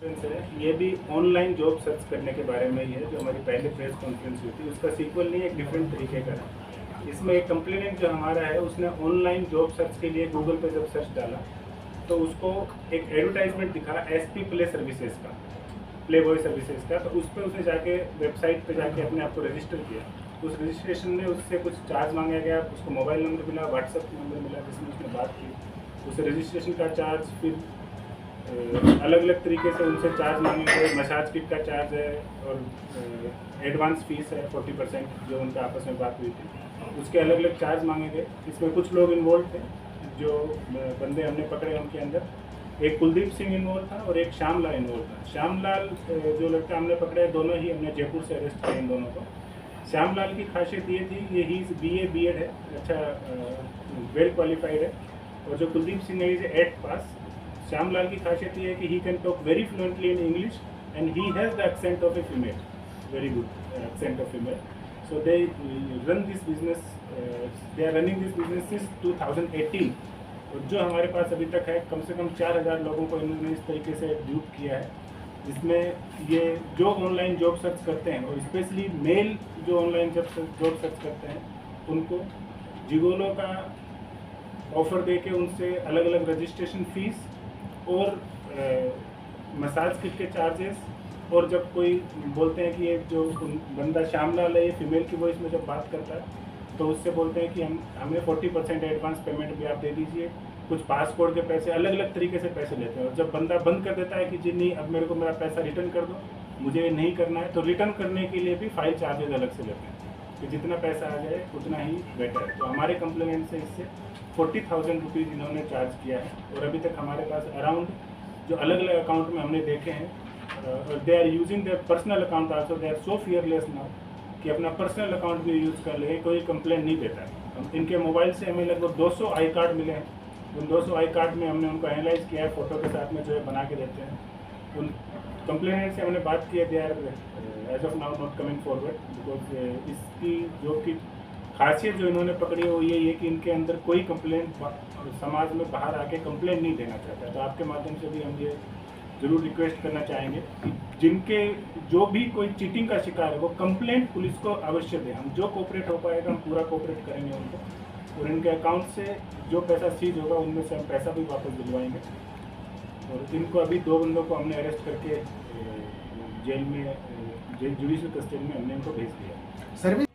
ये भी online job search करने के बारे में ही है। जो हमारी पहले प्रेस कॉन्फ्रेंस हुई थी उसका सीक्वल नहीं, एक डिफरेंट तरीके का है। इसमें एक कंप्लेनेंट जो हमारा है उसने ऑनलाइन जॉब सर्च के लिए गूगल पे जब सर्च डाला तो उसको एक एडवर्टाइजमेंट दिखा SP प्ले सर्विसेज का, प्ले बॉय सर्विसेज का। तो उस पर उसने जाके वेबसाइट पे जाके अपने आप को रजिस्टर किया। उस रजिस्ट्रेशन में उससे कुछ चार्ज मांगा गया, उसको मोबाइल नंबर मिला, व्हाट्सएप नंबर मिला जिसमें उसने बात की। उस रजिस्ट्रेशन का चार्ज, फिर अलग अलग तरीके से उनसे चार्ज मांगे गए। मसाज किट का चार्ज है और एडवांस फीस है 40% जो उनका आपस में बात हुई थी, उसके अलग अलग चार्ज मांगे गए। इसमें कुछ लोग इन्वॉल्व थे, जो बंदे हमने पकड़े उनके अंदर एक कुलदीप सिंह इन्वॉल्व था और एक श्यामलाल इन्वॉल्व था। श्यामलाल जो लड़का हमने पकड़े, दोनों ही हमने जयपुर से अरेस्ट किए इन दोनों को। श्यामलाल की खासियत ये थी, ये ही BA B.Ed है, अच्छा वेल क्वालिफाइड है। और जो कुलदीप सिंह है, इज 8th पास। श्यामलाल की खासियत ये है कि he can talk very fluently in English and he has the accent of a female, very good accent of female. So they run this business, they are running this business since 2018। और जो हमारे पास अभी तक है, कम से कम 4000 लोगों को इन्होंने इस तरीके से ड्यूप किया है, जिसमें ये जो ऑनलाइन जॉब सर्च करते हैं और स्पेशली मेल जो ऑनलाइन जॉब सर्च करते हैं उनको जिगोलो का ऑफर दे के उनसे अलग अलग रजिस्ट्रेशन फीस और मसाज किट के चार्जेस, और जब कोई बोलते हैं कि ये जो बंदा श्यामलाल है ये फीमेल की वॉइस में जब बात करता है तो उससे बोलते हैं कि हमें 40% एडवांस पेमेंट भी आप दे दीजिए, कुछ पासपोर्ट के पैसे, अलग अलग तरीके से पैसे लेते हैं। और जब बंदा बंद कर देता है कि जी नहीं, अब मेरे को मेरा पैसा रिटर्न कर दो, मुझे ये नहीं करना है, तो रिटर्न करने के लिए भी फाइल चार्जेस अलग से लेते हैं कि जितना पैसा आ जाए उतना ही बेटर है। तो हमारे कंप्लेनेंट से इससे 40,000 रुपीज़ इन्होंने चार्ज किया है। और अभी तक हमारे पास अराउंड जो अलग अलग अकाउंट में हमने देखे हैं, they are using their personal account also, they are so fearless now कि अपना पर्सनल अकाउंट भी यूज़ कर ले, कोई कंप्लेन नहीं देता है। इनके मोबाइल से हमें लगभग 200 आई कार्ड मिले हैं। उन 200 आई कार्ड में हमने उनको एनालाइज किया है, फ़ोटो के साथ में जो है बना के देते हैं। उन कंप्लेनेंट से हमने बात की है, they are as of now not coming forward, because इसकी जो कि खासियत जो इन्होंने पकड़ी है वो ये है कि इनके अंदर कोई कंप्लेंट समाज में बाहर आके कंप्लेंट नहीं देना चाहता। तो आपके माध्यम से भी हम ये ज़रूर रिक्वेस्ट करना चाहेंगे कि जिनके जो भी कोई चीटिंग का शिकार है वो कंप्लेंट पुलिस को अवश्य दें। हम जो कोऑपरेट हो पाएगा हम पूरा कोऑपरेट करेंगे उनको, और इनके अकाउंट से जो पैसा सीज होगा उनमें से हम पैसा भी वापस दिलवाएंगे। और इनको अभी 2 बंदों को हमने अरेस्ट करके जेल में, जुडिशियल कस्टडी में हमने इनको भेज दिया।